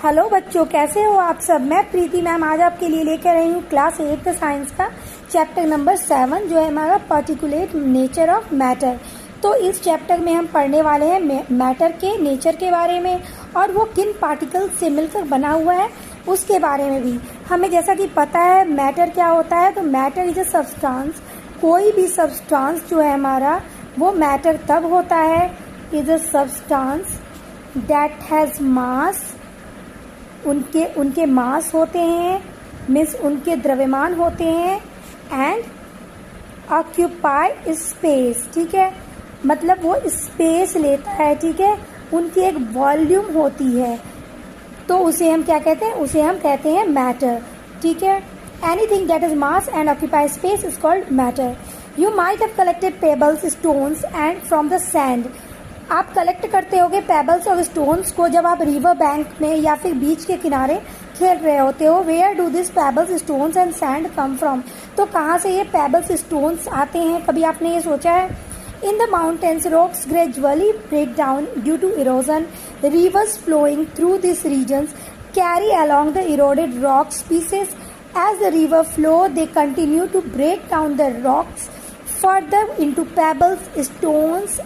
Hello बच्चों, कैसे हो आप सब। मैं प्रीति मैम आज आपके लिए लेकर आई हूँ क्लास 8 साइंस का चैप्टर नंबर 7 जो है हमारा पार्टिकुलेट नेचर ऑफ मैटर। तो इस चैप्टर में हम पढ़ने वाले हैं मैटर के नेचर के बारे में और वो किन पार्टिकल से मिलकर बना हुआ है उसके बारे में भी। हमें जैसा कि पता है मैटर क्या होता है, तो मैटर इज अ सब्सटेंस। कोई भी सब्सटेंस जो है हमारा वो मैटर तब होता है, is a substance that has मास। उनके मास होते हैं, मीन्स उनके द्रव्यमान होते हैं, एंड ऑक्यूपाई स्पेस। ठीक है, मतलब वो स्पेस लेता है। ठीक है, उनकी एक वॉल्यूम होती है, तो उसे हम क्या कहते हैं, उसे हम कहते हैं मैटर। ठीक है, anything that is mass and occupy space is called matter. You might have collected pebbles, stones and from the sand. आप कलेक्ट करते होगे पेबल्स और स्टोन्स को जब आप रिवर बैंक में या फिर बीच के किनारे खेल रहे होते हो। Where do this pebbles, stones and sand come from. तो कहाँ से ये पेबल्स स्टोन्स आते हैं, कभी आपने ये सोचा है। In the mountains rocks gradually break down due to erosion. Rivers flowing through this regions carry along the eroded rocks pieces. As the river flow, they continue to break down the rocks further into pebbles, stones,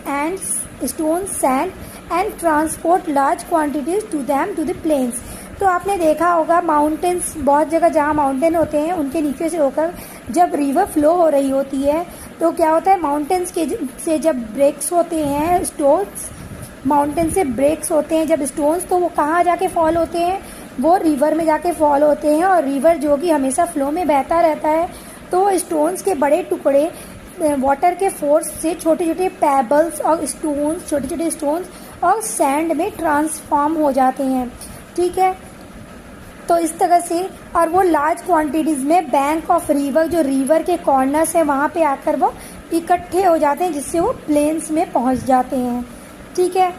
sand, and transport large quantities to them to the plains. तो आपने देखा होगा mountains, बहुत जगह जहाँ mountain होते हैं उनके नीचे से होकर जब रिवर फ्लो हो रही होती है तो क्या होता है, माउंटेन्स के से जब ब्रेक्स होते हैं, स्टोन्स माउंटेन से ब्रेक्स होते हैं जब स्टोन्स, तो वो कहाँ जाके फॉल होते हैं, वो रिवर में जाके फॉल होते हैं। और रिवर जो कि हमेशा फ्लो में बहता रहता है, तो स्टोन्स के बड़े टुकड़े वाटर के फोर्स से छोटे छोटे पेबल्स और स्टोन्स, छोटे छोटे स्टोन्स और सैंड में ट्रांसफॉर्म हो जाते हैं। ठीक है, तो इस तरह से, और वो लार्ज क्वांटिटीज में बैंक ऑफ रिवर, जो रिवर के कॉर्नर्स है वहाँ पे आकर वो इकट्ठे हो जाते हैं, जिससे वो प्लेन्स में पहुँच जाते हैं। ठीक है,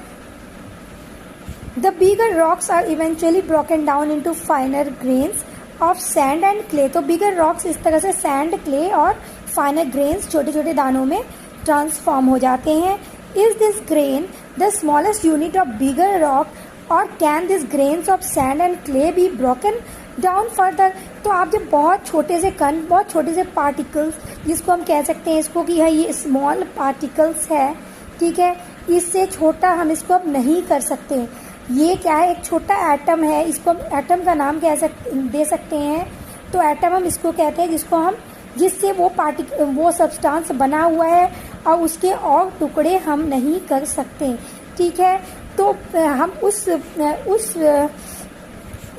the bigger rocks are eventually broken down into finer grains of sand and clay. तो बिगर रॉक्स इस तरह से सैंड, क्ले और फाइनर ग्रेन्स छोटे छोटे दानों में ट्रांसफॉर्म हो जाते हैं। Is this grain the smallest unit of bigger rock और can this grains of sand and clay be broken down further. तो आप जब बहुत छोटे से कण, बहुत छोटे से पार्टिकल्स, जिसको हम कह सकते हैं इसको कि है ये स्मॉल पार्टिकल्स है। ठीक है, इससे छोटा हम इसको अब नहीं कर सकते। ये क्या है, एक छोटा एटम है, इसको हम एटम का नाम दे सकते हैं। तो एटम हम इसको कहते हैं जिससे वो सब्सटेंस बना हुआ है और उसके और टुकड़े हम नहीं कर सकते। ठीक है, तो हम उस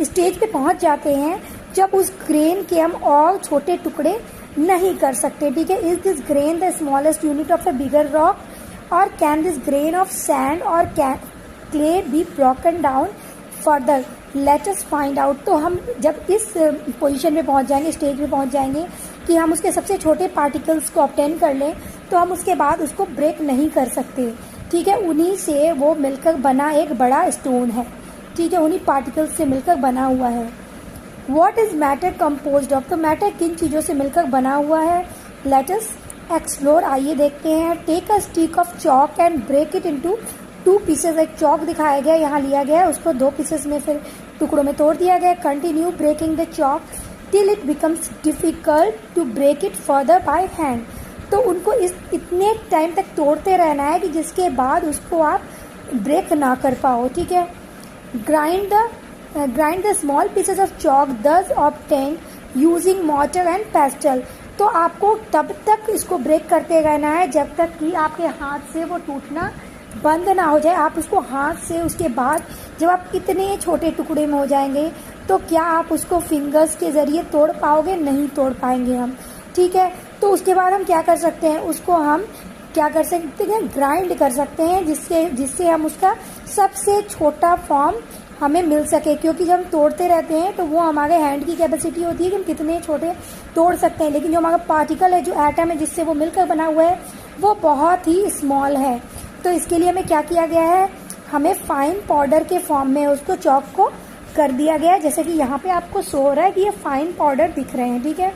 स्टेज पे पहुंच जाते हैं जब उस ग्रेन के हम और छोटे टुकड़े नहीं कर सकते। ठीक है, is this grain the smallest unit of a bigger rock और can this grain of sand और clay be broken down further, let us find out. तो हम जब इस पोजीशन पे पहुंच जाएंगे, स्टेज पे पहुंच जाएंगे कि हम उसके सबसे छोटे पार्टिकल्स को ऑब्टेन कर लें, तो हम उसके बाद उसको ब्रेक नहीं कर सकते। ठीक है, उन्हीं से वो मिलकर बना एक बड़ा स्टोन है। ठीक है, उन्हीं पार्टिकल्स से मिलकर बना हुआ है। What is matter composed of. तो मैटर किन चीज़ों से मिलकर बना हुआ है, लेट अस एक्सप्लोर। आइए देखते हैं। Take a stick of chalk and break it into 2 pieces. एक चॉक दिखाया गया, यहाँ लिया गया है, उसको 2 पीसेज में फिर टुकड़ों में तोड़ दिया गया। Continue breaking the chalk till it becomes difficult to break it further by hand. तो उनको इतने टाइम तक तोड़ते रहना है कि जिसके बाद उसको आप ब्रेक ना कर पाओ। ठीक है, grind the small pieces of chalk thus obtained using mortar and pestle. तो आपको तब तक इसको ब्रेक करते रहना है जब तक कि आपके हाथ से वो टूटना बंद ना हो जाए। आप उसको हाथ से, उसके बाद जब आप इतने छोटे टुकड़े में हो जाएंगे तो क्या आप उसको फिंगर्स के ज़रिए तोड़ पाओगे, नहीं तोड़ पाएंगे हम। ठीक है, तो उसके बाद हम क्या कर सकते हैं, उसको हम क्या कर सकते हैं, ग्राइंड कर सकते हैं, जिससे हम उसका सबसे छोटा फॉर्म हमें मिल सके। क्योंकि जब हम तोड़ते रहते हैं तो वो हमारे हैंड की कैपेसिटी होती है कि हम कितने छोटे तोड़ सकते हैं, लेकिन जो हमारा पार्टिकल है, जो एटम है जिससे वो मिलकर बना हुआ है, वो बहुत ही स्मॉल है। तो इसके लिए हमें क्या किया गया है, हमें फाइन पाउडर के फॉर्म में उसको चॉक को कर दिया गया है। जैसे कि यहाँ पे आपको शो हो रहा है कि ये फाइन पाउडर दिख रहे हैं। ठीक है,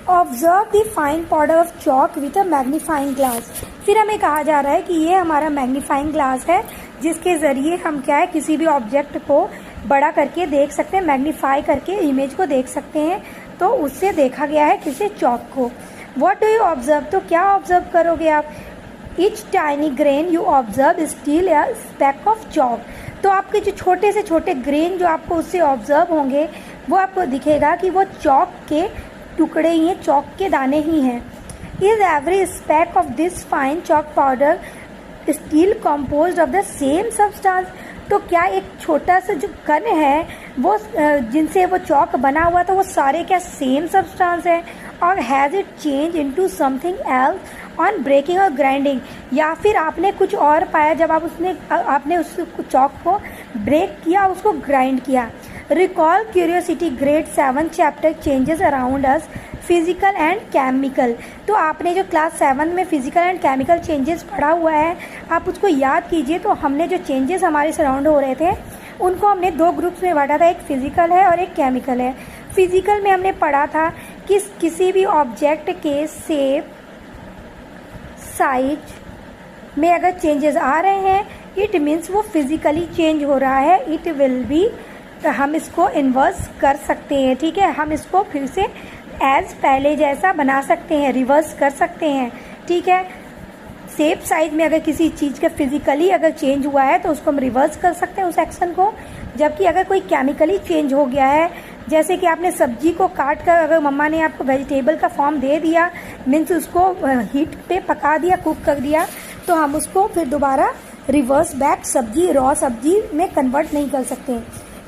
observe the fine powder of chalk with a magnifying glass. फिर हमें कहा जा रहा है कि ये हमारा मैग्नीफाइंग ग्लास है, जिसके ज़रिए हम क्या है, किसी भी ऑब्जेक्ट को बड़ा करके देख सकते हैं, मैग्नीफाई करके इमेज को देख सकते हैं। तो उससे देखा गया है किसे, चॉक को। व्हाट डू यू ऑब्जर्व, तो क्या ऑब्जर्व करोगे आप, each tiny grain you observe still a speck of chalk. तो आपके जो छोटे से छोटे ग्रेन जो आपको उससे ऑब्जर्व होंगे वो आपको दिखेगा कि वो चॉक के टुकड़े ही हैं, चॉक के दाने ही हैं। Is every speck of this fine chalk powder still compose of the same substance. तो क्या एक छोटा सा जो कण है वो जिनसे वो चॉक बना हुआ था वो सारे क्या सेम सब्सटेंस है, और has it change into something else on breaking और ग्राइंडिंग, या फिर आपने कुछ और पाया जब आपने उस चॉक को ब्रेक किया, उसको ग्राइंड किया। Recall curiosity grade 7 chapter changes around us physical and chemical. तो आपने जो क्लास 7 में फिजिकल एंड केमिकल चेंजेस पढ़ा हुआ है, आप उसको याद कीजिए। तो हमने जो चेंजेस हमारे सराउंड हो रहे थे उनको हमने 2 ग्रुप्स में बांटा था, एक फिजिकल है और एक केमिकल है। फिजिकल में हमने पढ़ा था कि किसी भी ऑब्जेक्ट के शेप साइज में अगर चेंजेस आ रहे हैं इट मीन्स वो फिजिकली चेंज हो रहा है, इट विल बी, हम इसको इन्वर्स कर सकते हैं। ठीक है, हम इसको फिर से एज पहले जैसा बना सकते हैं, रिवर्स कर सकते हैं। ठीक है, शेप साइज में अगर किसी चीज़ का फिजिकली अगर चेंज हुआ है तो उसको हम रिवर्स कर सकते हैं उस एक्शन को। जबकि अगर कोई केमिकली चेंज हो गया है, जैसे कि आपने सब्जी को काट कर अगर मम्मा ने आपको वेजिटेबल का फॉर्म दे दिया, मीन्स उसको हीट पे पका दिया, कुक कर दिया, तो हम उसको फिर दोबारा रिवर्स बैक सब्जी, रॉ सब्जी में कन्वर्ट नहीं कर सकते।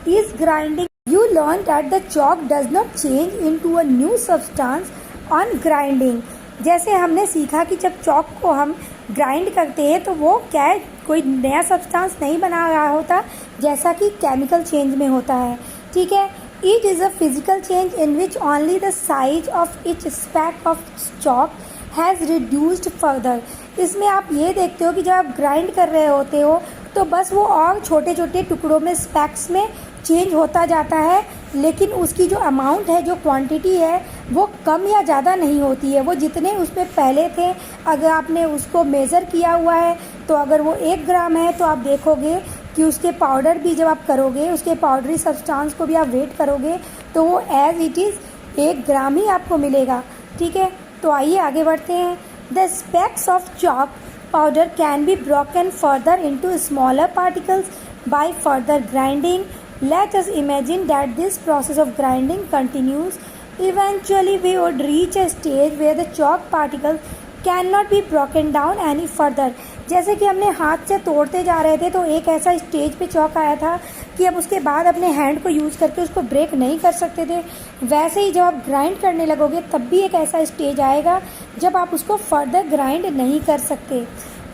इस grinding you learn that the chalk does not change into a new substance on grinding. जैसे हमने सीखा कि जब चॉक को हम ग्राइंड करते हैं तो वो क्या है, कोई नया सब्सटेंस नहीं बना रहा होता जैसा कि केमिकल चेंज में होता है। ठीक है, it is a physical change in which only the size of each SPAC of chalk has reduced further. इसमें आप ये देखते हो कि जब आप ग्राइंड कर रहे होते हो तो बस वो और छोटे छोटे टुकड़ों में, स्पैक्स में चेंज होता जाता है, लेकिन उसकी जो अमाउंट है, जो क्वांटिटी है वो कम या ज़्यादा नहीं होती है। वो जितने उसमें पहले थे, अगर आपने उसको मेज़र किया हुआ है तो अगर वो 1 ग्राम है तो आप देखोगे कि उसके पाउडर भी जब आप करोगे, उसके पाउडरी सब्सटेंस को भी आप वेट करोगे तो वो एज इट इज़ 1 ग्राम ही आपको मिलेगा। ठीक है, तो आइए आगे बढ़ते हैं। The specs of chalk powder can be broken further into smaller particles by further grinding. Let us imagine that this process of grinding continues. Eventually we would reach a stage where the chalk particles cannot be broken down any further. जैसे कि हमने हाथ से तोड़ते जा रहे थे तो एक ऐसा स्टेज पे चॉक आया था कि अब उसके बाद अपने हैंड को यूज़ करके उसको ब्रेक नहीं कर सकते थे। वैसे ही जब आप ग्राइंड करने लगोगे तब भी एक ऐसा स्टेज आएगा जब आप उसको फर्दर ग्राइंड नहीं कर सकते।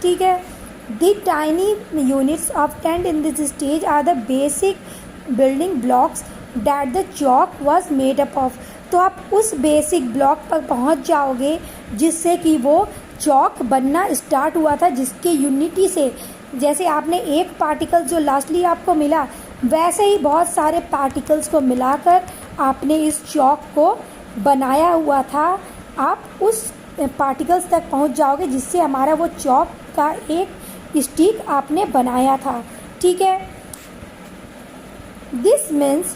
ठीक है, the tiny units obtained in this stage are the basic building blocks that the chalk was made up of. तो आप उस बेसिक ब्लॉक पर पहुंच जाओगे जिससे कि वो चॉक बनना स्टार्ट हुआ था, जिसके यूनिटी से, जैसे आपने एक पार्टिकल जो लास्टली आपको मिला वैसे ही बहुत सारे पार्टिकल्स को मिलाकर आपने इस चॉक को बनाया हुआ था। आप उस पार्टिकल्स तक पहुंच जाओगे जिससे हमारा वो चॉक का एक स्टिक आपने बनाया था। ठीक है, this means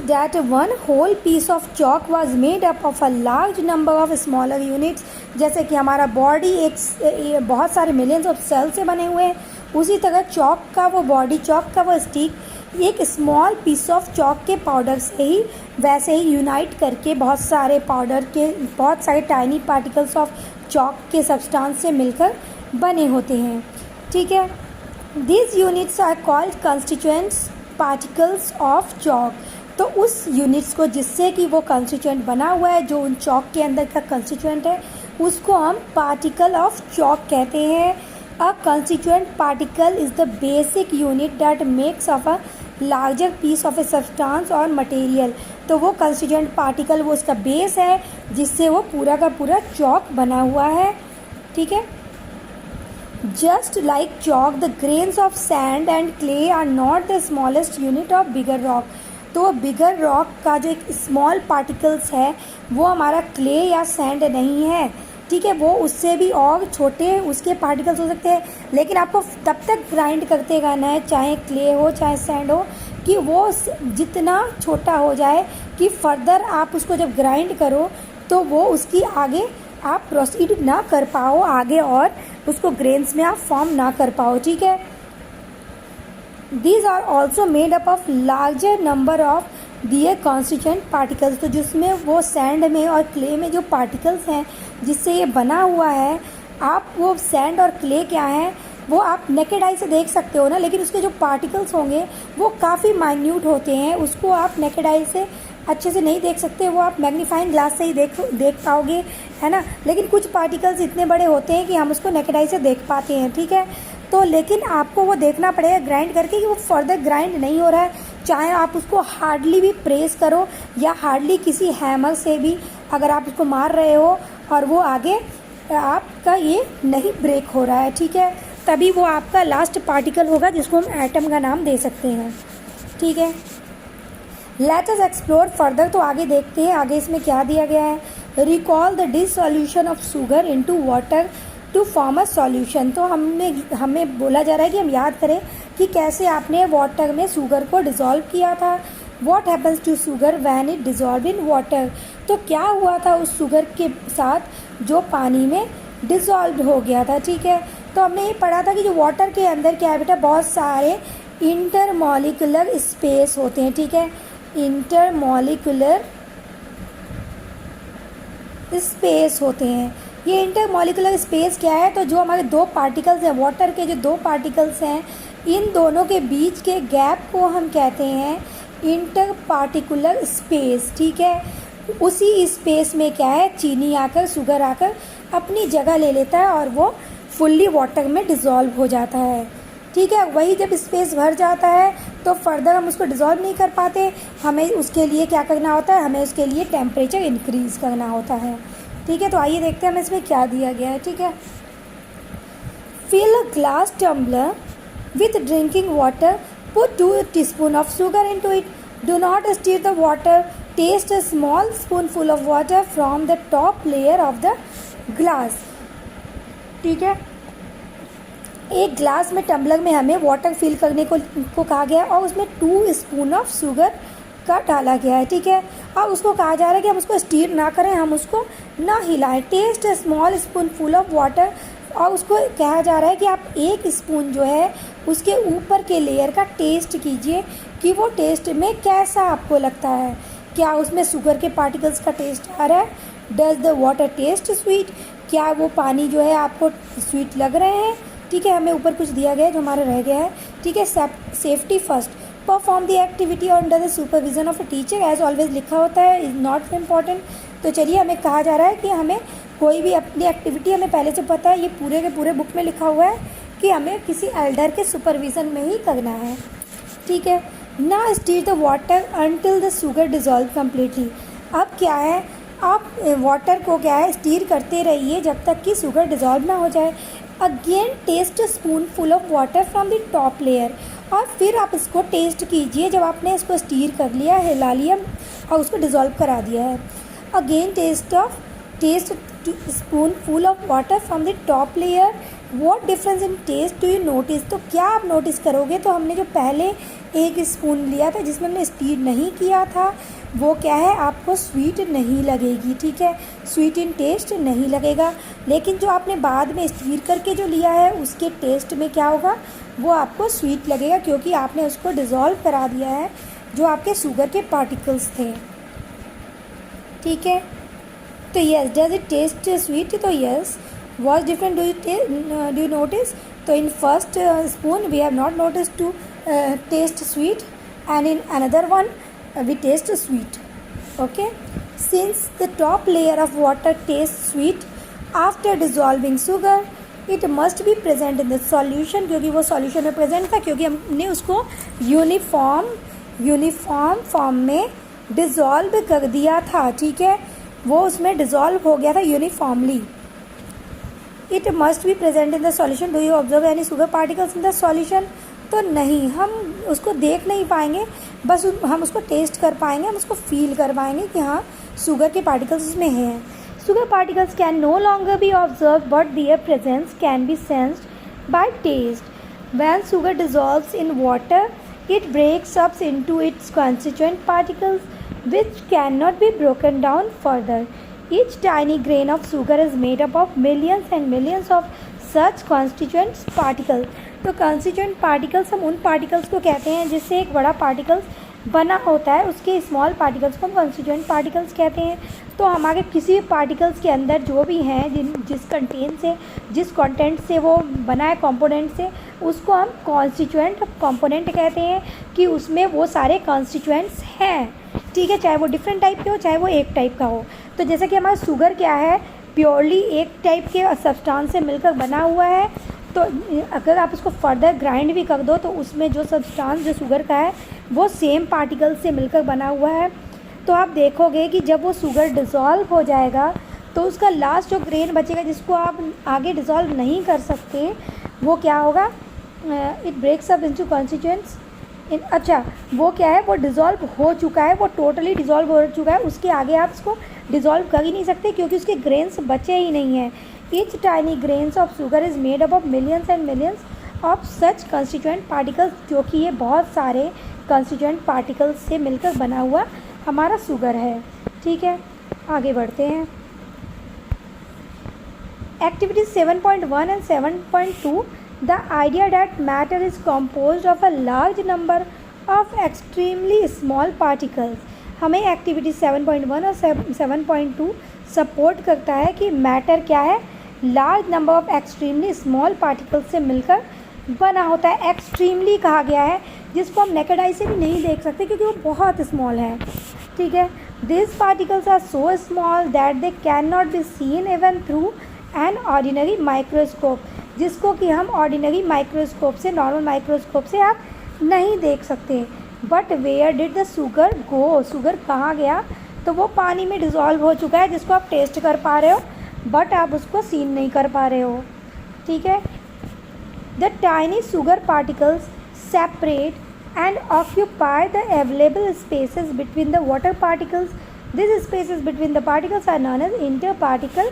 that one whole piece of chalk was made up of a large number of smaller units। जैसे कि हमारा बॉडी एक बहुत सारे मिलियंस ऑफ सेल से बने हुए हैं, उसी तरह चॉक का वो बॉडी, चॉक का वो स्टिक एक स्मॉल पीस ऑफ चॉक के पाउडर से ही वैसे ही यूनाइट करके बहुत सारे पाउडर के, बहुत सारे टाइनी पार्टिकल्स ऑफ चॉक के सब्सटेंस से मिलकर बने होते हैं। ठीक है, this units are called constituents particles of chalk. तो उस यूनिट्स को जिससे कि वो कंस्टिट्यूएंट बना हुआ है, जो उन चॉक के अंदर का कंस्टिट्यूएंट है, उसको हम पार्टिकल ऑफ चॉक कहते हैं। A constituent particle is the basic unit that makes of a larger piece of a substance और मटेरियल। तो वो कंस्टिट्यूएंट पार्टिकल वो उसका बेस है जिससे वो पूरा का पूरा चॉक बना हुआ है। ठीक है, Just like chalk, the grains of sand and clay are not the smallest unit of bigger rock। तो बिगर रॉक का जो एक स्मॉल पार्टिकल्स है वो हमारा क्ले या सैंड नहीं है। ठीक है, वो उससे भी और छोटे उसके पार्टिकल्स हो सकते हैं, लेकिन आपको तब तक ग्राइंड करते रहना है, चाहे क्ले हो चाहे सैंड हो, कि वो जितना छोटा हो जाए कि फर्दर आप उसको जब ग्राइंड करो तो वो उसकी आगे आप प्रोसीड ना कर पाओ आगे, और उसको ग्रेन्स में आप फॉर्म ना कर पाओ। ठीक है, these are also made up of larger number of their constituent particles. तो जिसमें वो सैंड में और क्ले में जो पार्टिकल्स हैं जिससे ये बना हुआ है, आप वो सैंड और क्ले क्या है वो आप नेकेड आई से देख सकते हो ना, लेकिन उसके जो पार्टिकल्स होंगे वो काफ़ी माइन्यूट होते हैं, उसको आप नेकेड आई से अच्छे से नहीं देख सकते, वो आप मैग्नीफाइंग ग्लास से ही देख पाओगे, है ना। लेकिन कुछ पार्टिकल्स इतने बड़े होते हैं कि हम उसको नेकेड आई से देख पाते हैं। ठीक है, तो लेकिन आपको वो देखना पड़ेगा ग्राइंड करके कि वो फर्दर ग्राइंड नहीं हो रहा है, चाहे आप उसको हार्डली भी प्रेस करो या हार्डली किसी हैमर से भी अगर आप उसको मार रहे हो और वो आगे आपका ये नहीं ब्रेक हो रहा है। ठीक है, तभी वो आपका लास्ट पार्टिकल होगा जिसको हम एटम का नाम दे सकते हैं। ठीक है, लेट अस एक्सप्लोर फर्दर। तो आगे देखते हैं आगे इसमें क्या दिया गया है। Recall the dissolution of sugar into water to form a solution. तो हमें बोला जा रहा है कि हम याद करें कि कैसे आपने वाटर में शुगर को डिज़ोल्व किया था। What happens to sugar when it dissolve in water. तो क्या हुआ था उस शुगर के साथ जो पानी में डिज़ोल्व हो गया था। ठीक है, तो हमने ये पढ़ा था कि जो वाटर के अंदर क्या है बेटा, बहुत सारे इंटरमॉलिक्यूलर स्पेस होते हैं। ठीक है, इंटरमॉलिक्यूलर स्पेस होते हैं। ये इंटरमॉलिक्यूलर स्पेस क्या है, तो जो हमारे दो पार्टिकल्स हैं, वाटर के जो दो पार्टिकल्स हैं, इन दोनों के बीच के गैप को हम कहते हैं इंटर पार्टिकुलर स्पेस। ठीक है, उसी स्पेस में क्या है, चीनी आकर शुगर आकर अपनी जगह ले लेता है और वो फुल्ली वाटर में डिज़ोल्व हो जाता है। ठीक है, वही जब स्पेस भर जाता है तो फर्दर हम उसको डिज़ोल्व नहीं कर पाते, हमें उसके लिए क्या करना होता है, हमें उसके लिए टेम्परेचर इंक्रीज़ करना होता है। ठीक है, तो आइए देखते हैं हमें इसमें क्या दिया गया है। ठीक है, fill a glass tumbler with drinking water, put 2 teaspoon of sugar into it, do not stir the water, taste a small spoonful of water from the top layer of the glass. ठीक है, एक glass में tumbler में हमें water fill करने को कहा गया है और उसमें 2 स्पून ऑफ शुगर का डाला गया है। ठीक है, अब उसको कहा जा रहा है कि हम उसको स्टीर ना करें, हम उसको ना हिलाएं। Taste a small spoonful of water, और उसको कहा जा रहा है कि आप 1 स्पून जो है उसके ऊपर के लेयर का टेस्ट कीजिए कि वो टेस्ट में कैसा आपको लगता है, क्या उसमें शुगर के पार्टिकल्स का टेस्ट आ रहा है। Does the water test sweet, क्या वो पानी जो है आपको स्वीट लग रहे हैं। ठीक है, हमें ऊपर कुछ दिया गया है जो हमारा रह गया है। ठीक है, safety first, perform the activity under the supervision of a teacher, as always लिखा होता है, इज़ नॉट इम्पॉर्टेंट। तो चलिए, हमें कहा जा रहा है कि हमें कोई भी अपनी एक्टिविटी, हमें पहले से पता है, ये पूरे के पूरे बुक में लिखा हुआ है कि हमें किसी एल्डर के सुपरविज़न में ही करना है। ठीक है, ना stir the water until the sugar dissolve completely. अब क्या है, आप वाटर को क्या है स्टीर करते रहिए जब तक कि शुगर डिज़ोल्व ना हो जाए। Again taste spoonful of water from the top layer, और फिर आप इसको टेस्ट कीजिए जब आपने इसको स्टीर कर लिया, हिला लिया और उसको डिज़ोल्व करा दिया है। Again taste spoonful of water from the top layer, what difference in taste do you notice. तो क्या आप नोटिस करोगे, तो हमने जो पहले 1 स्पून लिया था जिसमें हमने स्टीर नहीं किया था, वो क्या है, आपको स्वीट नहीं लगेगी। ठीक है, स्वीट इन टेस्ट नहीं लगेगा। लेकिन जो आपने बाद में स्टीर करके जो लिया है उसके टेस्ट में क्या होगा, वो आपको स्वीट लगेगा, क्योंकि आपने उसको डिज़ोल्व करा दिया है जो आपके शुगर के पार्टिकल्स थे। ठीक है, तो yes, does it taste sweet, तो yes. Was different do you notice, तो in first spoon we have not notice to taste sweet, and in another one we taste sweet. Okay, since the top layer of water tastes sweet after dissolving sugar, it must be present in the solution, क्योंकि वो solution में present था, क्योंकि हमने उसको uniform form में dissolve कर दिया था। ठीक है, वो उसमें डिज़ोल्व हो गया था uniformly. It must be present in the solution, do you observe any sugar particles in the solution. तो नहीं, हम उसको देख नहीं पाएंगे, बस हम उसको टेस्ट कर पाएंगे, हम उसको फील कर पाएंगे कि हाँ शुगर के पार्टिकल्स उसमें हैं। Sugar particles can no longer be observed, but their presence can be sensed by taste. When sugar dissolves in water, it breaks up into its constituent particles, which cannot be broken down further. Each tiny grain of sugar is made up of millions and millions of such constituent particles. तो constituent particles हम उन particles को कहते हैं जिससे एक बड़ा particles बना होता है, उसके स्मॉल पार्टिकल्स को हम कॉन्स्टिट्यूएंट पार्टिकल्स कहते हैं। तो हमारे किसी भी पार्टिकल्स के अंदर जो भी हैं जिस कंटेंट से वो बना है कंपोनेंट से, उसको हम कॉन्स्टिट्यूएंट कंपोनेंट कहते हैं कि उसमें वो सारे कॉन्स्टिट्यूएंट्स हैं, ठीक है, चाहे वो डिफरेंट टाइप के हो चाहे वो एक टाइप का हो। तो जैसे कि हमारा शुगर क्या है, प्योरली एक टाइप के सब्सटेंस से मिलकर बना हुआ है। तो अगर आप उसको फर्दर ग्राइंड भी कर दो तो उसमें जो सब्सटेंस जो शुगर का है वो सेम पार्टिकल से मिलकर बना हुआ है। तो आप देखोगे कि जब वो शुगर डिज़ोल्व हो जाएगा तो उसका लास्ट जो ग्रेन बचेगा जिसको आप आगे डिज़ोल्व नहीं कर सकते, वो क्या होगा, it breaks up into constituents. अच्छा, वो क्या है, वो डिज़ोल्व हो चुका है, वो टोटली डिज़ोल्व हो चुका है, उसके आगे आप उसको डिज़ोल्व कर ही नहीं सकते क्योंकि उसके ग्रेन्स बचे ही नहीं हैं। Each tiny grains of sugar is made up of millions and millions of such constituent particles, जो कि ये बहुत सारे कंस्टिट्यूएंट पार्टिकल्स से मिलकर बना हुआ हमारा शुगर है। ठीक है, आगे बढ़ते हैं। Activity 7.1 and 7.2, the idea that matter is composed of a large number of extremely small particles. हमें एक्टिविटी 7.1 और 7.2 सपोर्ट करता है कि मैटर क्या है, large number of extremely small particles से मिलकर बना होता है। एक्सट्रीमली कहा गया है जिसको हम नेकेड आई से भी नहीं देख सकते क्योंकि वो बहुत स्मॉल है। ठीक है, this particles are so small that they can not be seen even through an ordinary microscope, जिसको कि हम ऑर्डिनरी माइक्रोस्कोप से, नॉर्मल माइक्रोस्कोप से आप नहीं देख सकते। But where did the sugar go, sugar कहाँ गया, तो वो पानी में डिज़ोल्व हो चुका है जिसको आप टेस्ट कर पा रहे हो बट आप उसको सीन नहीं कर पा रहे हो। ठीक है, the tiny sugar particles separate and occupy the available spaces between the water particles. These spaces between the particles are known as interparticle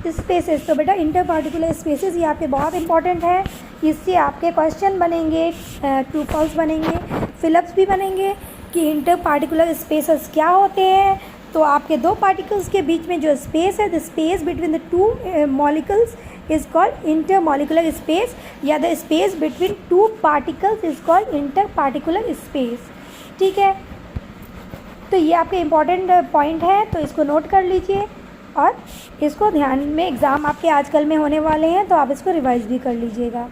spaces. तो बेटा interparticular spaces ये आपके बहुत इंपॉर्टेंट है, इससे आपके क्वेश्चन बनेंगे, ट्रू फॉल्स बनेंगे, फिलअप्स भी बनेंगे कि interparticular spaces क्या होते हैं। तो आपके दो पार्टिकल्स के बीच में जो स्पेस है, the space between the two molecules is called intermolecular space, या the space between two particles is called interparticular space। ठीक है, तो ये आपके इम्पॉर्टेंट पॉइंट है, तो इसको नोट कर लीजिए और इसको ध्यान में, एग्ज़ाम आपके आजकल में होने वाले हैं तो आप इसको रिवाइज भी कर लीजिएगा।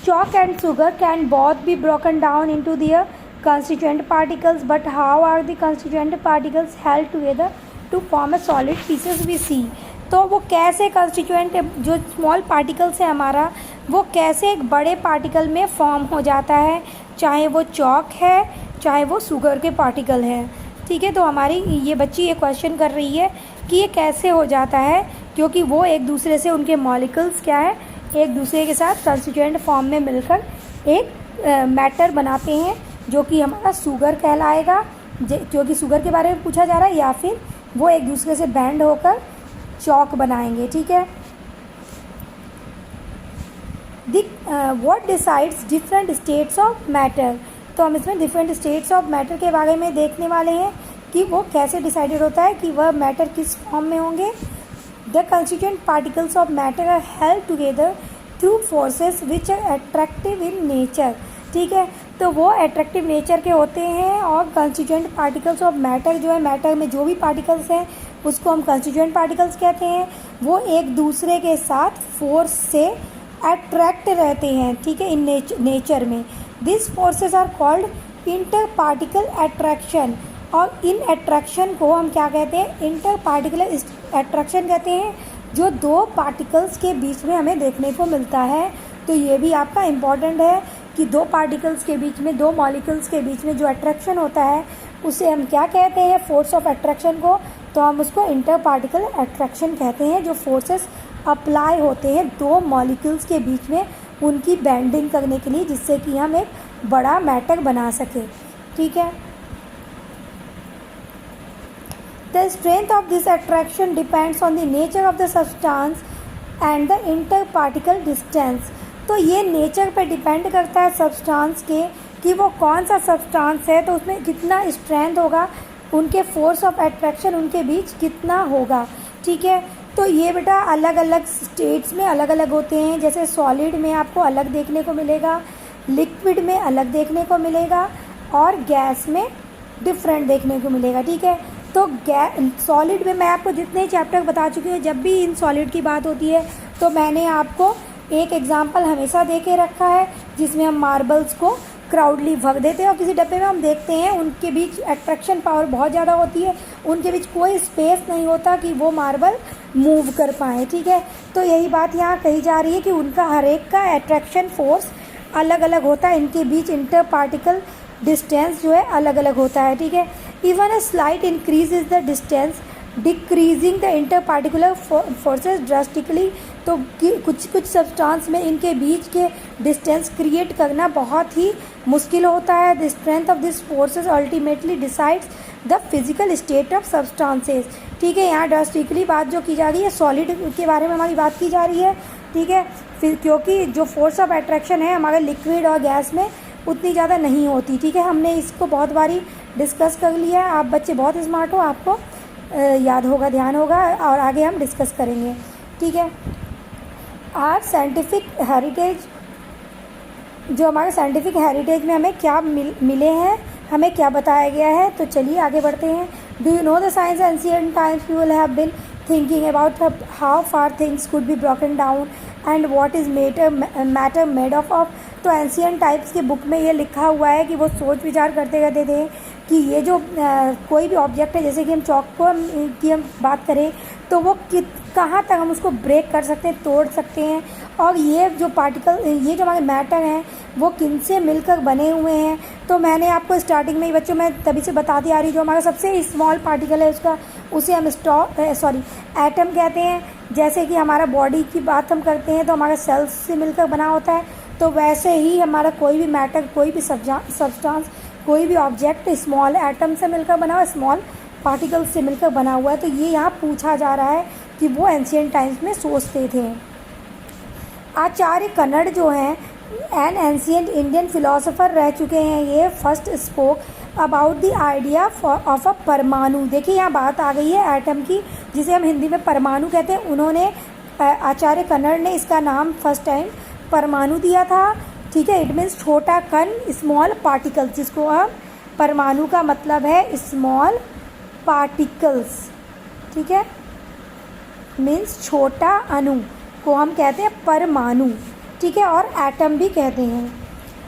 Chalk and sugar can both be broken down into their constituent particles, but how are the constituent particles held together to form a solid pieces we see। तो वो कैसे कंस्टिट्यूएंट जो स्मॉल पार्टिकल्स है हमारा, वो कैसे एक बड़े पार्टिकल में फॉर्म हो जाता है, चाहे वो चॉक है चाहे वो शुगर के पार्टिकल है। ठीक है, तो हमारी ये बच्ची ये क्वेश्चन कर रही है कि ये कैसे हो जाता है, क्योंकि वो एक दूसरे से, उनके मॉलिक्यूल्स क्या है, एक दूसरे के साथ कंस्टिट्यूएंट फॉर्म में मिलकर एक मैटर बनाते हैं जो कि हमारा शुगर कहलाएगा, जो कि शुगर के बारे में पूछा जा रहा है, या फिर वो एक दूसरे से बैंड होकर चॉक बनाएंगे। ठीक है, what decides different states of matter. तो हम इसमें डिफरेंट स्टेट्स ऑफ मैटर के बारे में देखने वाले हैं कि वो कैसे डिसाइडेड होता है कि वह मैटर किस फॉर्म में होंगे। The constituent particles of matter are held together through forces which are attractive in nature. ठीक है, तो वो अट्रैक्टिव नेचर के होते हैं और कंस्टिट्यूएंट पार्टिकल्स ऑफ मैटर जो है, मैटर में जो भी पार्टिकल्स हैं उसको हम कंस्टिट्यूएंट पार्टिकल्स कहते हैं। वो एक दूसरे के साथ फोर्स से अट्रैक्ट रहते हैं। ठीक है, इन नेचर में this forces are called inter particle attraction, और इन अट्रैक्शन को हम क्या कहते हैं, इंटर पार्टिकुलर अट्रैक्शन कहते हैं, जो दो पार्टिकल्स के बीच में हमें देखने को मिलता है। तो ये भी आपका इम्पॉर्टेंट है कि दो पार्टिकल्स के बीच में, दो मॉलिक्यूल्स के बीच में जो अट्रैक्शन होता है उसे हम क्या कहते हैं, फोर्स ऑफ अट्रैक्शन को। तो हम उसको इंटर पार्टिकल अट्रैक्शन कहते हैं, जो फोर्सेस अप्लाई होते हैं दो मॉलिक्यूल्स के बीच में उनकी बैंडिंग करने के लिए, जिससे कि हम एक बड़ा मैटर बना सकें। ठीक है, the strength of this attraction depends on the nature of the substance and the inter particle distance. तो ये नेचर पे डिपेंड करता है सब्सटेंस के कि वो कौन सा सब्सटेंस है, तो उसमें कितना स्ट्रेंथ होगा, उनके फोर्स ऑफ अट्रैक्शन उनके बीच कितना होगा। ठीक है, तो ये बेटा अलग अलग स्टेट्स में अलग अलग होते हैं। जैसे सॉलिड में आपको अलग देखने को मिलेगा, लिक्विड में अलग देखने को मिलेगा और गैस में डिफरेंट देखने को मिलेगा। ठीक है, तो सॉलिड में मैं आपको जितने चैप्टर बता चुकी हूँ, जब भी इन सॉलिड की बात होती है तो मैंने आपको एक एग्जाम्पल हमेशा दे के रखा है, जिसमें हम मार्बल्स को क्राउडली भग देते हैं और किसी डब्बे में हम देखते हैं उनके बीच अट्रैक्शन पावर बहुत ज़्यादा होती है, उनके बीच कोई स्पेस नहीं होता कि वो मार्बल मूव कर पाएँ। ठीक है, तो यही बात यहाँ कही जा रही है कि उनका हर एक का अट्रैक्शन फोर्स अलग अलग होता है, इनके बीच इंटर पार्टिकल डिस्टेंस जो है अलग अलग होता है। ठीक है, even a slight increase is the distance decreasing the inter particular forces drastically. तो कुछ सब्सटेंस में इनके बीच के डिस्टेंस क्रिएट करना बहुत ही मुश्किल होता है। The strength of this forces ultimately decides the physical state of substances. ठीक है, यहाँ ड्रास्टिकली बात जो की जा रही है सॉलिड के बारे में हमारी बात की जा रही है। ठीक है, फिर क्योंकि जो फोर्स ऑफ अट्रैक्शन है हमारे लिक्विड और गैस में उतनी ज़्यादा नहीं होती। ठीक है, हमने इसको बहुत बारी डिस्कस कर लिया है। आप बच्चे बहुत स्मार्ट हो, आपको याद होगा, ध्यान होगा, और आगे हम डिस्कस करेंगे। ठीक है, आर साइंटिफिक हेरिटेज, जो हमारे साइंटिफिक हेरिटेज में हमें क्या मिले हैं, हमें क्या बताया गया है, तो चलिए आगे बढ़ते हैं। Do you know the science ancient times people have been thinking about how far things could be broken down and what is matter made of. तो एंशिएंट टाइप्स के बुक में ये लिखा हुआ है कि वो सोच विचार करते रहते थे कि ये जो कोई भी ऑब्जेक्ट है, जैसे कि हम चौक को की हम बात करें तो वो कहाँ तक हम उसको ब्रेक कर सकते हैं, तोड़ सकते हैं, और ये जो पार्टिकल, ये जो हमारे मैटर हैं वो किन से मिलकर बने हुए हैं। तो मैंने आपको स्टार्टिंग में ही बच्चों मैं तभी से बताती आ रही, जो हमारा सबसे स्मॉल पार्टिकल है उसका उसे हम एटम कहते हैं। जैसे कि हमारा बॉडी की बात हम करते हैं तो हमारा सेल्स से मिलकर बना होता है, तो वैसे ही हमारा कोई भी मैटर, कोई भी सब्सटेंस, कोई भी ऑब्जेक्ट स्मॉल एटम से मिलकर बना हुआ, स्मॉल पार्टिकल से मिलकर बना हुआ है। तो ये यहाँ पूछा जा रहा है कि वो एंशिएंट टाइम्स में सोचते थे। आचार्य कन्नड़ जो हैं एन एंशिएंट इंडियन फिलोसोफर रह चुके हैं, ये first spoke about the idea of a परमाणु। देखिए यहाँ बात आ गई है एटम की, जिसे हम हिंदी में परमाणु कहते हैं। उन्होंने आचार्य कन्नड़ ने इसका नाम फर्स्ट टाइम परमाणु दिया था। ठीक है, इट मीन्स छोटा कण, स्मॉल पार्टिकल्स, जिसको हम परमाणु का मतलब है स्मॉल पार्टिकल्स। ठीक है, मीन्स छोटा अणु को हम कहते हैं परमाणु। ठीक है, और एटम भी कहते हैं।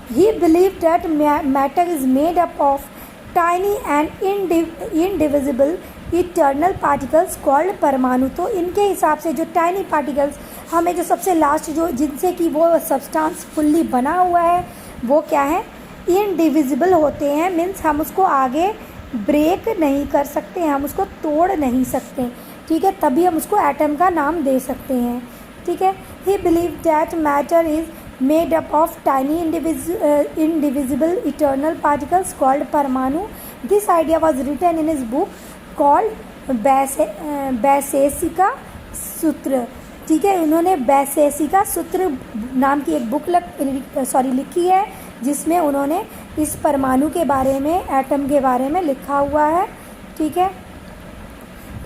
ही believe that matter is made up of tiny and indivisible eternal particles called परमाणु। तो इनके हिसाब से जो टाइनी पार्टिकल्स, हमें जो सबसे लास्ट जो जिनसे कि वो सब्सटेंस फुल्ली बना हुआ है वो क्या है, इनडिविजिबल होते हैं। मीन्स हम उसको आगे ब्रेक नहीं कर सकते, हम उसको तोड़ नहीं सकते। ठीक है, तभी हम उसको एटम का नाम दे सकते हैं। ठीक है, he believe that matter is made up of tiny indivisible eternal particles called परमाणु। This idea was written in his book called Vaisheshika Sutra. ठीक है, उन्होंने वैशेषिका सूत्र नाम की एक बुक लिखी है, जिसमें उन्होंने इस परमाणु के बारे में, एटम के बारे में लिखा हुआ है। ठीक है,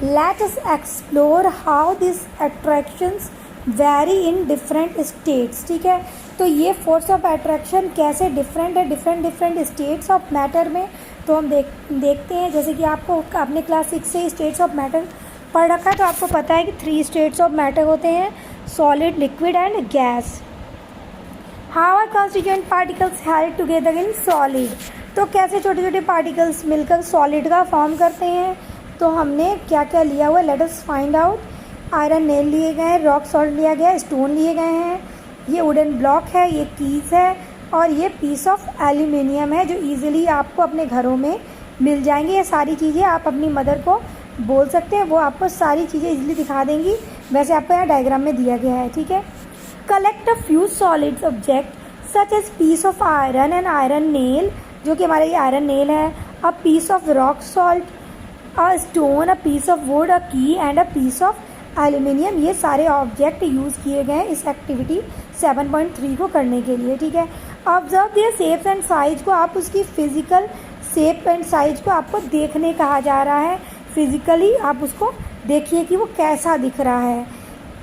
let us explore how this attractions very in different states. ठीक है, तो ये फोर्स ऑफ अट्रैक्शन कैसे डिफरेंट है डिफरेंट स्टेट्स ऑफ मैटर में, तो हम देखते हैं। जैसे कि आपको आपने क्लास 6 से स्टेट्स ऑफ मैटर पढ़ रखा है, तो आपको पता है कि 3 स्टेट्स ऑफ मैटर होते हैं, solid, liquid and gas. How are constituent particles held together in solid. तो कैसे छोटे छोटे पार्टिकल्स मिलकर सॉलिड का फॉर्म करते हैं, तो हमने क्या क्या लिया हुआ है, late us find out. Iron nail लिए गए हैं, रॉक सॉल्ट लिया गया है, स्टोन लिए गए हैं, ये वुडन ब्लॉक है, ये कीज है, और ये पीस ऑफ एल्यूमिनियम है, जो ईजिली आपको अपने घरों में मिल जाएंगे। ये सारी चीज़ें आप अपनी मदर को बोल सकते हैं, वो आपको सारी चीज़ें इजीली दिखा देंगी। वैसे आपको यहाँ डायग्राम में दिया गया है। ठीक है, collect a few solids object such as piece of iron and iron nail, जो कि हमारा ये आयरन नेल है, a piece of rock salt, a stone, a piece of wood, a key and a piece of aluminium. ये सारे object use किए गए हैं इस एक्टिविटी 7.3 को करने के लिए। ठीक है, observe their shapes and size को, आप उसकी फिजिकल शेप एंड साइज को आपको देखने कहा जा रहा है। फिजिकली आप उसको देखिए कि वो कैसा दिख रहा है।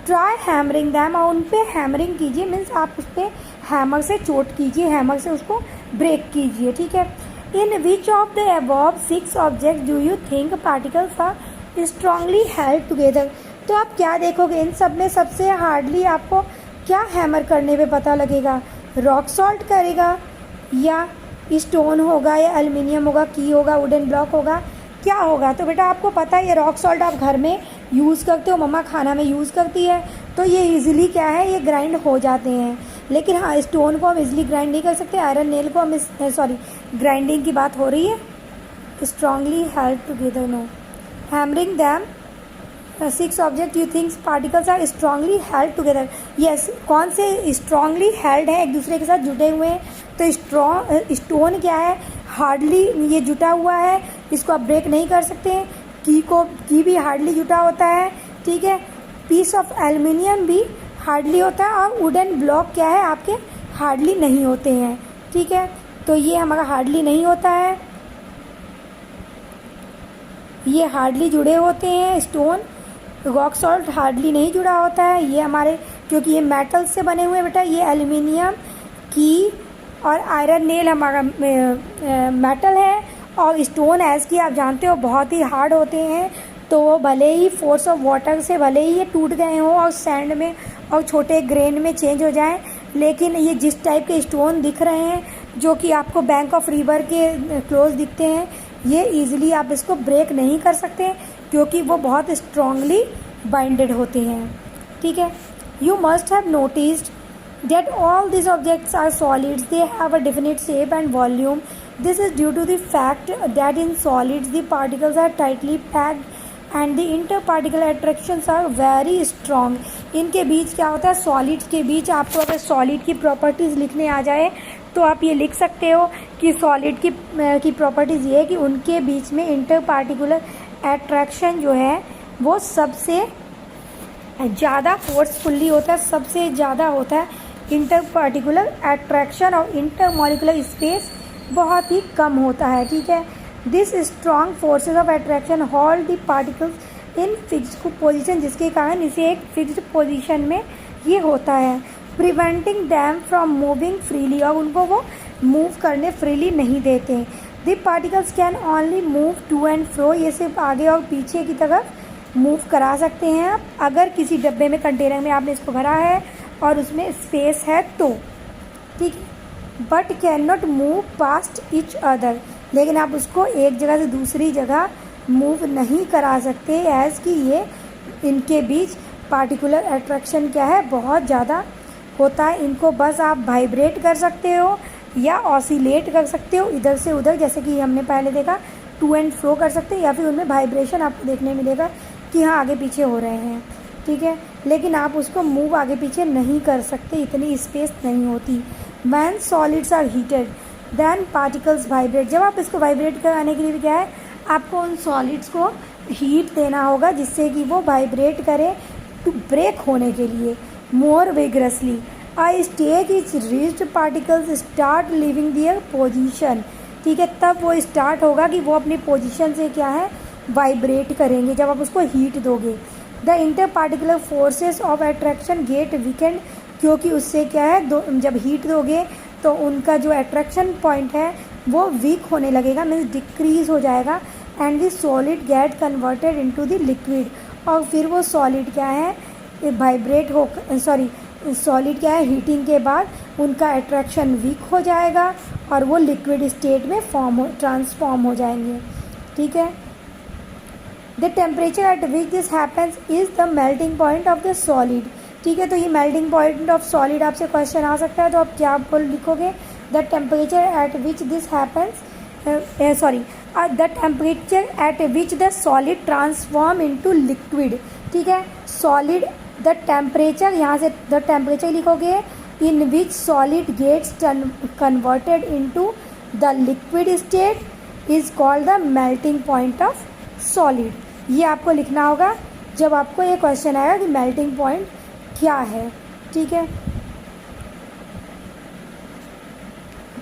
ट्राई हैमरिंग दैम, और उन पर हैमरिंग कीजिए, मीन्स आप उस पर हैमर से चोट कीजिए, हैमर से उसको ब्रेक कीजिए। ठीक है, in which of the above 6 object do you think particles are strongly held together. तो आप क्या देखोगे, इन सब में सबसे हार्डली आपको क्या हैमर करने पे पता लगेगा, रॉक सॉल्ट करेगा या स्टोन होगा या एल्युमिनियम होगा, की होगा, वुडन ब्लॉक होगा, क्या होगा। तो बेटा आपको पता है ये रॉक सॉल्ट आप घर में यूज़ करते हो, मम्मा खाना में यूज़ करती है, तो ये इजीली क्या है, ये ग्राइंड हो जाते हैं। लेकिन हाँ, स्टोन को हम इजीली ग्राइंड नहीं कर सकते, आयरन नेल को हम ग्राइंडिंग की बात हो रही है। Strongly held together, no. Hammering them 6 object you thinks particles are strongly held together. Yes, कौन से स्ट्रांगली हेल्ड हैं, एक दूसरे के साथ जुटे हुए हैं। तो स्टोन क्या है, हार्डली ये जुटा हुआ है, इसको आप ब्रेक नहीं कर सकते हैं। की भी हार्डली जुटा होता है। ठीक है, पीस ऑफ एल्युमिनियम भी हार्डली होता है, और वुडन ब्लॉक क्या है आपके हार्डली नहीं होते हैं। ठीक है, तो ये हमारा हार्डली नहीं होता है, ये हार्डली जुड़े होते हैं। स्टोन, रॉक सॉल्ट हार्डली नहीं जुड़ा होता है, ये हमारे क्योंकि ये मेटल से बने हुए बेटा। ये एल्युमिनियम, की और आयरन नेल हमारा मेटल है, और स्टोन एज की आप जानते हो बहुत ही हार्ड होते हैं। तो वो भले ही फोर्स ऑफ वाटर से भले ही ये टूट गए हों और सैंड में और छोटे ग्रेन में चेंज हो जाएं, लेकिन ये जिस टाइप के स्टोन दिख रहे हैं जो कि आपको बैंक ऑफ रिवर के क्लोज दिखते हैं, ये इजीली आप इसको ब्रेक नहीं कर सकते क्योंकि वो बहुत स्ट्रांगली बाइंडेड होते हैं। ठीक है, you must have noticed that all these objects are solids, they have a definite shape and volume. This is due to the fact that in solids the particles are tightly packed and the interparticle attractions are very strong. इनके बीच क्या होता है, solids के बीच आपको अगर solid की properties लिखने आ जाए तो आप ये लिख सकते हो कि सॉलिड की प्रॉपर्टीज़ ये है कि उनके बीच में इंटरपार्टिकुलर एट्रैक्शन जो है वो सबसे ज़्यादा फोर्सफुल्ली होता है, सबसे ज़्यादा होता है। इंटरपार्टिकुलर एट्रैक्शन और इंटरमॉलिकुलर स्पेस बहुत ही कम होता है। ठीक है, this strong forces of attraction hold the particles in fixed position, जिसके कारण इसे एक फिक्स्ड पोजीशन में ये होता है, preventing them from moving freely, और उनको वो मूव करने फ्रीली नहीं देते। The particles can only move to and fro, ये सिर्फ आगे और पीछे की तरफ मूव करा सकते हैं आप, अगर किसी डब्बे में, कंटेनर में आपने इसको भरा है और उसमें स्पेस है तो। ठीक है, but can not move past each other, लेकिन आप उसको एक जगह से दूसरी जगह मूव नहीं करा सकते, एज कि ये इनके बीच पार्टिकुलर अट्रैक्शन क्या है, बहुत ज़्यादा होता है। इनको बस आप वाइब्रेट कर सकते हो या ऑसिलेट कर सकते हो इधर से उधर, जैसे कि हमने पहले देखा टू एंड फ्रो कर सकते हैं, या फिर उनमें वाइब्रेशन आपको देखने मिलेगा कि हाँ आगे पीछे हो रहे हैं। ठीक है, लेकिन आप उसको मूव आगे पीछे नहीं कर सकते, इतनी स्पेस नहीं होती। When solids are heated then particles vibrate, जब आप इसको वाइब्रेट कराने के लिए क्या है, आपको उन सॉलिड्स को हीट देना होगा जिससे कि वो वाइब्रेट करे टू ब्रेक होने के लिए more vigorously. I stage is reached, particles start living their position. ठीक है, तब वो स्टार्ट होगा कि वो अपनी पोजिशन से क्या है, वाइब्रेट करेंगे जब आप उसको हीट दोगे। The inter particular forces of attraction get weakened, क्योंकि उससे क्या है, जब हीट दोगे तो उनका जो अट्रैक्शन पॉइंट है वो वीक होने लगेगा, मीन्स डिक्रीज हो जाएगा। And the solid get converted into the liquid, और फिर वो सॉलिड क्या है, वाइब्रेट हो सॉलिड क्या है, हीटिंग के बाद उनका अट्रैक्शन वीक हो जाएगा और वो लिक्विड स्टेट में ट्रांसफॉर्म हो जाएंगे। ठीक है, the temperature at which this happens is the melting point of the solid. ठीक है, तो ये मेल्टिंग पॉइंट ऑफ सॉलिड आपसे क्वेश्चन आ सकता है, तो आप क्या लिखोगे, the temperature at which this happens, the temperature at which the solid transform into liquid. ठीक है, सॉलिड द टेम्परेचर, यहाँ से द टेम्परेचर लिखोगे in which solid gets converted into the liquid state is called the melting point of solid, ये आपको लिखना होगा जब आपको ये क्वेश्चन आएगा कि मेल्टिंग पॉइंट क्या है। ठीक है,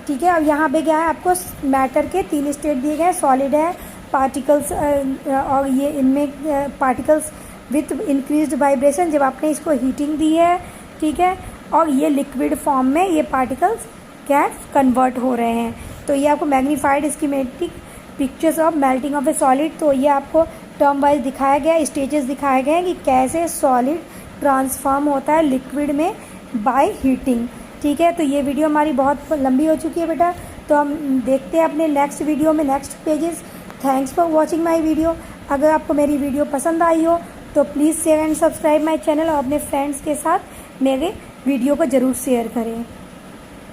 ठीक है। अब यहाँ पे क्या है, आपको मैटर के 3 स्टेट दिए गए हैं, सॉलिड है, पार्टिकल्स और ये इनमें पार्टिकल्स विथ इंक्रीज्ड वाइब्रेशन, जब आपने इसको हीटिंग दी है, ठीक है, और ये लिक्विड फॉर्म में ये पार्टिकल्स क्या कन्वर्ट हो रहे हैं। तो ये आपको magnified schematic pictures of melting of A solid, तो ये आपको टर्म वाइज दिखाया गया, स्टेजेस दिखाए गए हैं कि कैसे सॉलिड ट्रांसफॉर्म होता है लिक्विड में बाय हीटिंग। ठीक है, तो ये वीडियो हमारी बहुत लंबी हो चुकी है बेटा, तो हम देखते हैं अपने नेक्स्ट वीडियो में next pages. Thanks for watching my video. अगर आपको मेरी वीडियो पसंद आई हो तो please share and subscribe my channel और अपने फ्रेंड्स के साथ मेरे वीडियो को ज़रूर शेयर करें।